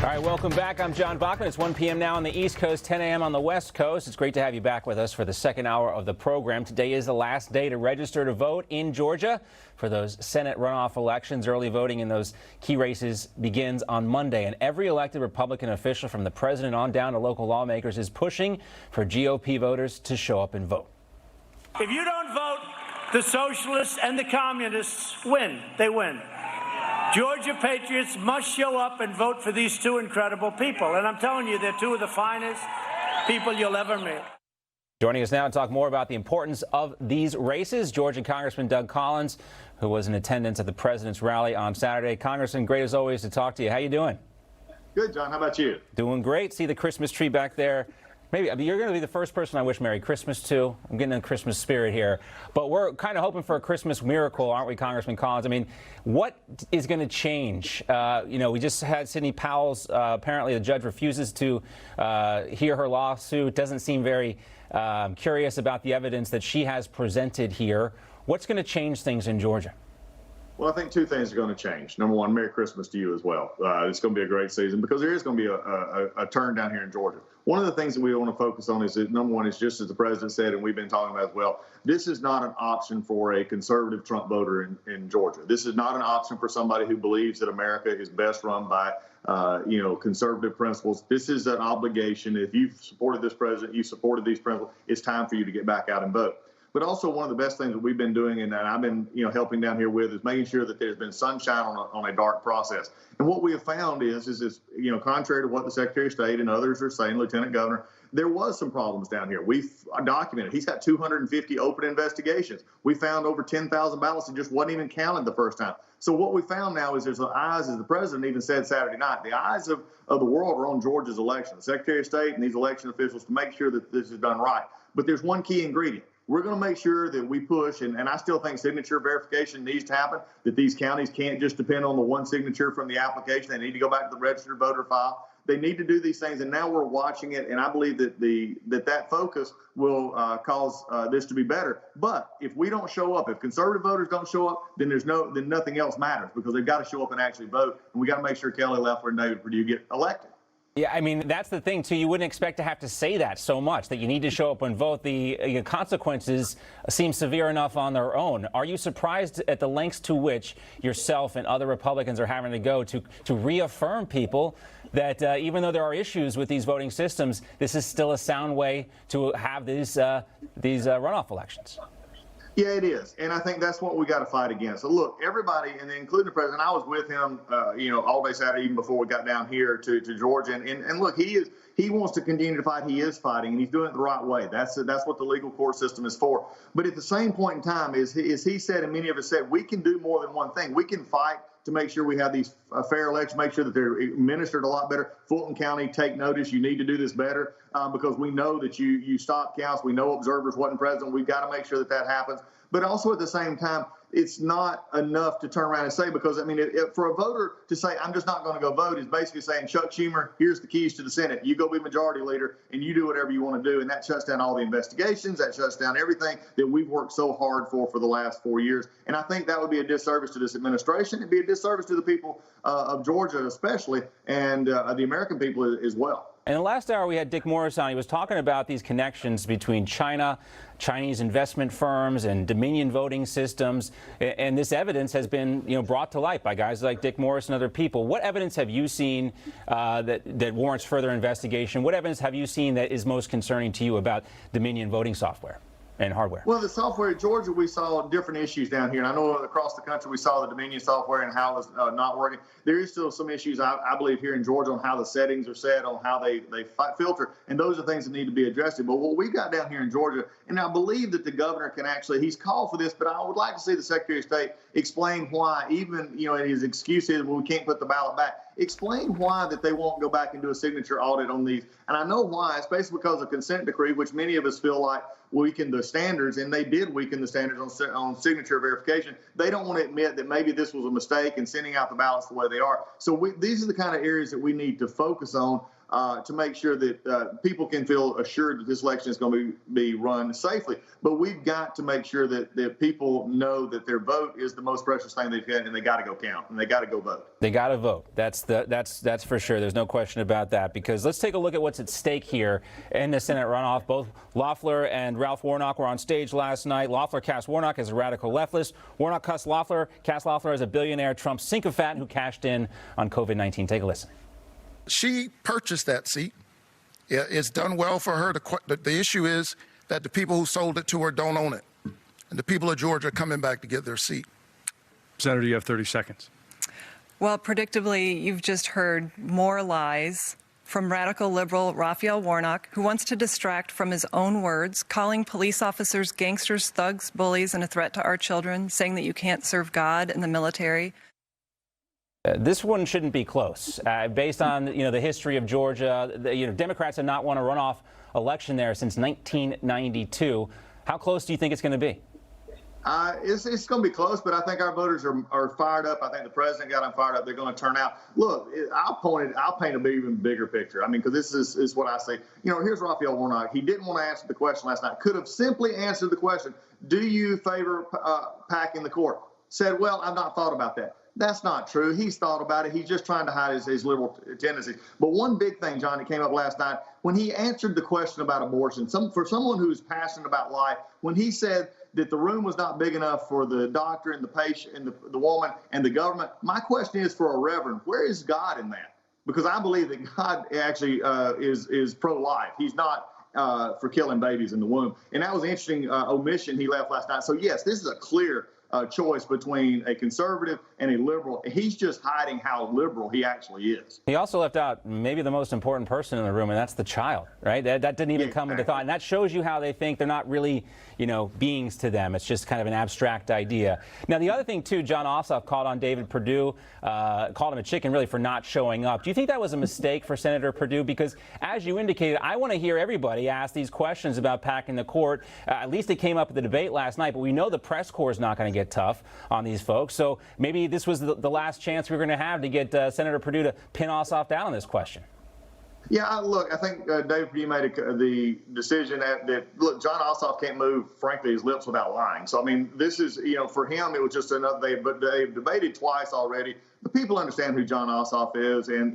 All right, welcome back. I'm John Bachman. It's 1 p.m. now on the East Coast, 10 a.m. on the West Coast. It's great to have you back with us for the second hour of the program. Today is the last day to register to vote in Georgia for those Senate runoff elections. Early voting in those key races begins on Monday, and every elected Republican official from the president on down to local lawmakers is pushing for GOP voters to show up and vote. If you don't vote, the socialists and the communists win. They win. Georgia patriots must show up and vote for these two incredible people. And I'm telling you, they're two of the finest people you'll ever meet. Joining us now to talk more about the importance of these races, Georgia Congressman Doug Collins, who was in attendance at the president's rally on Saturday. Congressman, great as always to talk to you. How you doing? Good, John. How about you? Doing great. See the Christmas tree back there. Maybe you're going to be the first person I wish Merry Christmas to. I'm getting in the Christmas spirit here. But we're kind of hoping for a Christmas miracle, aren't we, Congressman Collins? I mean, what is going to change? We just had Sidney Powell's, apparently the judge refuses to hear her lawsuit, doesn't seem very curious about the evidence that she has presented here. What's going to change things in Georgia? Well, I think two things are going to change. Number one, Merry Christmas to you as well. It's going to be a great season because there is going to be a turn down here in Georgia. One of the things that we want to focus on is that, number one, is just as the president said, and we've been talking about as well, this is not an option for a conservative Trump voter in Georgia. This is not an option for somebody who believes that America is best run by, conservative principles. This is an obligation. If you've supported this president, you supported these principles, it's time for you to get back out and vote. But also one of the best things that we've been doing and that I've been, helping down here with is making sure that there's been sunshine on a dark process. And what we have found is contrary to what the Secretary of State and others are saying, Lieutenant Governor, there was some problems down here. We've documented. He's got 250 open investigations. We found over 10,000 ballots that just wasn't even counted the first time. So what we found now is there's the eyes, as the president even said Saturday night, the eyes of the world are on Georgia's election, the Secretary of State and these election officials to make sure that this is done right. But there's one key ingredient. We're going to make sure that we push, and I still think signature verification needs to happen, that these counties can't just depend on the one signature from the application. They need to go back to the registered voter file. They need to do these things, and now we're watching it, and I believe that that focus will cause this to be better. But if we don't show up, if conservative voters don't show up, then then nothing else matters because they've got to show up and actually vote, and we got to make sure Kelly Loeffler and David Perdue get elected. Yeah, I mean, that's the thing, too. You wouldn't expect to have to say that so much, that you need to show up and vote. The consequences seem severe enough on their own. Are you surprised at the lengths to which yourself and other Republicans are having to go to reaffirm people that even though there are issues with these voting systems, this is still a sound way to have these runoff elections? Yeah, it is. And I think that's what we got to fight against. So look, everybody, and including the president, I was with him, all day Saturday, even before we got down here to Georgia. And look, he wants to continue to fight. He is fighting, and he's doing it the right way. That's what the legal court system is for. But at the same point in time, as he said, and many of us said, we can do more than one thing. We can fight to make sure we have these fair elections, make sure that they're administered a lot better. Fulton County, take notice. You need to do this better because we know that you stop counts. We know observers wasn't present. We've got to make sure that that happens. But also at the same time, it's not enough to turn around and say, because, I mean, for a voter to say, I'm just not going to go vote is basically saying, Chuck Schumer, here's the keys to the Senate. You go be majority leader and you do whatever you want to do. And that shuts down all the investigations. That shuts down everything that we've worked so hard for the last 4 years. And I think that would be a disservice to this administration. It'd be a disservice to the people of Georgia especially, and the American people as well. In the last hour, we had Dick Morris on. He was talking about these connections between China, Chinese investment firms, and Dominion voting systems. And this evidence has been, brought to light by guys like Dick Morris and other people. What evidence have you seen that warrants further investigation? What evidence have you seen that is most concerning to you about Dominion voting software and hardware? Well, the software in Georgia, we saw different issues down here. And I know across the country we saw the Dominion software and how it was not working. There is still some issues, I believe, here in Georgia on how the settings are set, on how they filter. And those are things that need to be addressed. But what we've got down here in Georgia, and I believe that the governor can actually, he's called for this, but I would like to see the Secretary of State explain why, even, and his excuse is, well, we can't put the ballot back. Explain why that they won't go back and do a signature audit on these. And I know why. It's basically because of consent decree, which many of us feel like weakened the standards, and they did weaken the standards on signature verification. They don't want to admit that maybe this was a mistake in sending out the ballots the way they are. So these are the kind of areas that we need to focus on to make sure that people can feel assured that this election is going to be run safely. But we've got to make sure that people know that their vote is the most precious thing they've got, and they got to go count, and they got to go vote. They got to vote. That's for sure. There's no question about that. Because let's take a look at what's at stake here in the Senate runoff. Both Loeffler and Ralph Warnock were on stage last night. Loeffler cast Warnock as a radical leftist. Warnock cast Loeffler as a billionaire Trump sycophant who cashed in on COVID-19. Take a listen. She purchased that seat. It's done well for her. The issue is that the people who sold it to her don't own it. And the people of Georgia are coming back to get their seat. Senator, you have 30 seconds. Well, predictably, you've just heard more lies from radical liberal Raphael Warnock, who wants to distract from his own words, calling police officers gangsters, thugs, bullies, and a threat to our children, saying that you can't serve God in the military. This one shouldn't be close. Based on the history of Georgia, Democrats have not won a runoff election there since 1992. How close do you think it's going to be? It's going to be close, but I think our voters are fired up. I think the president got them fired up. They're going to turn out. Look, I'll paint an even bigger picture. I mean, because this is what I say. Here's Raphael Warnock. He didn't want to answer the question last night. Could have simply answered the question, do you favor packing the court? Said, well, I've not thought about that. That's not true. He's thought about it. He's just trying to hide his liberal tendencies. But one big thing, John, that came up last night, when he answered the question about abortion, for someone who's passionate about life, when he said that the room was not big enough for the doctor and the patient and the woman and the government, my question is for a reverend, where is God in that? Because I believe that God actually is pro-life. He's not for killing babies in the womb. And that was an interesting omission he left last night. So, yes, this is a clear choice between a conservative and a liberal. He's just hiding how liberal he actually is. He also left out maybe the most important person in the room, and that's the child, right? That didn't even come into thought. And that shows you how they think they're not really, beings to them. It's just kind of an abstract idea. Now, the other thing, too, John Ossoff called on David Perdue, called him a chicken, really, for not showing up. Do you think that was a mistake for Senator Perdue? Because, as you indicated, I want to hear everybody ask these questions about packing the court. At least it came up at the debate last night, but we know the press corps is not going to get tough on these folks. So maybe this was the last chance we were going to have to get Senator Perdue to pin Ossoff down on this question. Yeah, look, I think David Perdue made the decision that look, John Ossoff can't move, frankly, his lips without lying. So, I mean, this is, for him, it was just another, they've debated twice already. The people understand who John Ossoff is, and,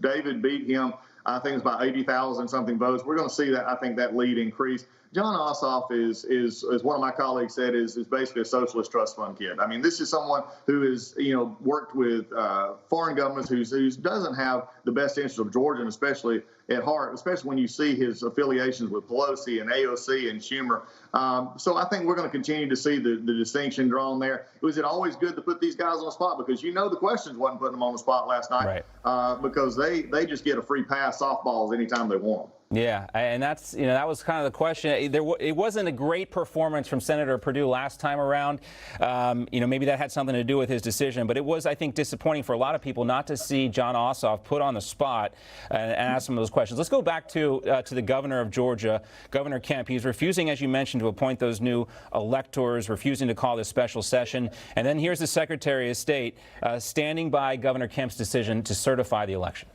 David beat him, I think it's about 80,000 something votes. We're going to see that, I think, that lead increase. John Ossoff is as one of my colleagues said, is basically a socialist trust fund kid. I mean, this is someone who is, worked with foreign governments who doesn't have the best interest of Georgia, and especially at heart, especially when you see his affiliations with Pelosi and AOC and Schumer. So I think we're going to continue to see the distinction drawn there. Was it always good to put these guys on the spot? Because the questions wasn't putting them on the spot last night, right? Because they just get a free pass softballs anytime they want them. Yeah, and that's, that was kind of the question. It wasn't a great performance from Senator Perdue last time around. Maybe that had something to do with his decision, but it was, I think, disappointing for a lot of people not to see John Ossoff put on the spot and ask some of those questions. Let's go back to the governor of Georgia, Governor Kemp. He's refusing, as you mentioned, to appoint those new electors, refusing to call this special session. And then here's the Secretary of State standing by Governor Kemp's decision to certify the election.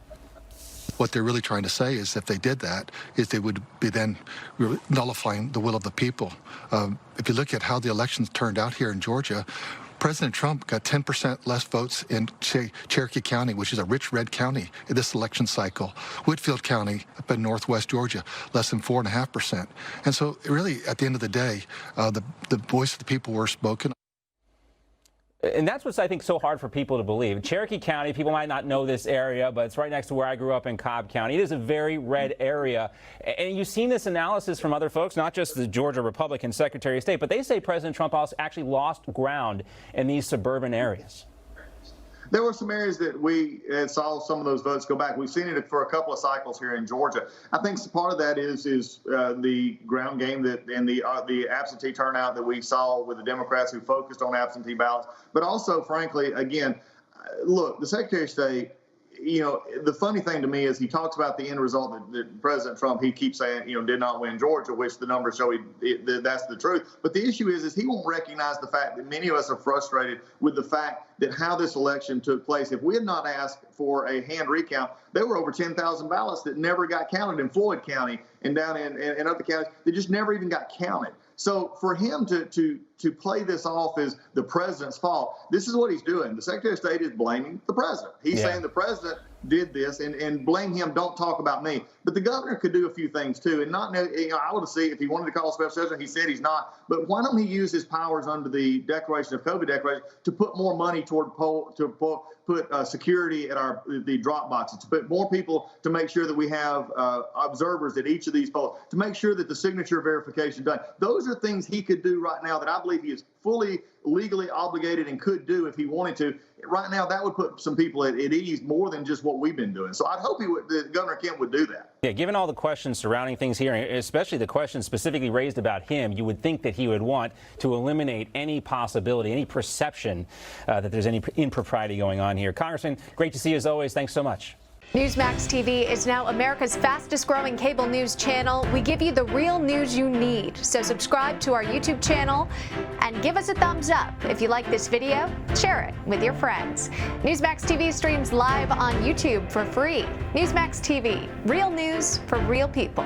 What they're really trying to say is if they did that, is they would be then nullifying the will of the people. If you look at how the elections turned out here in Georgia, President Trump got 10% less votes in Cherokee County, which is a rich red county in this election cycle. Whitfield County up in northwest Georgia, less than 4.5%. And so really, at the end of the day, the voice of the people were spoken. And that's what's, I think, so hard for people to believe. Cherokee County, people might not know this area, but it's right next to where I grew up in Cobb County. It is a very red area. And you've seen this analysis from other folks, not just the Georgia Republican Secretary of State, but they say President Trump actually lost ground in these suburban areas. There were some areas that we saw some of those votes go back. We've seen it for a couple of cycles here in Georgia. I think part of that is the ground game and the absentee turnout that we saw with the Democrats who focused on absentee ballots. But also, frankly, again, look, the Secretary of State, the funny thing to me is he talks about the end result that President Trump, he keeps saying, did not win Georgia, which the numbers show that's the truth. But the issue is he won't recognize the fact that many of us are frustrated with the fact that how this election took place. If we had not asked for a hand recount, there were over 10,000 ballots that never got counted in Floyd County and down in other counties that just never even got counted. So for him to play this off as the president's fault, this is what he's doing. The Secretary of State is blaming the president. He's saying the president did this and blame him. Don't talk about me. But the governor could do a few things too, and not. I would see if he wanted to call a special session. He said he's not. But why don't he use his powers under the Declaration of COVID declaration to put more money toward put security at the drop boxes, to put more people to make sure that we have observers at each of these polls, to make sure that the signature verification done. Those are things he could do right now that I believe he is fully legally obligated and could do if he wanted to. Right now, that would put some people at ease more than just what we've been doing. So I'd hope Governor Kemp would do that. Yeah, given all the questions surrounding things here, especially the questions specifically raised about him, you would think that he would want to eliminate any possibility, any perception that there's any impropriety going on here. Congressman, great to see you as always. Thanks so much. Newsmax TV is now America's fastest growing cable news channel. We give you the real news you need. So subscribe to our YouTube channel and give us a thumbs up. If you like this video, share it with your friends. Newsmax TV streams live on YouTube for free. Newsmax TV, real news for real people.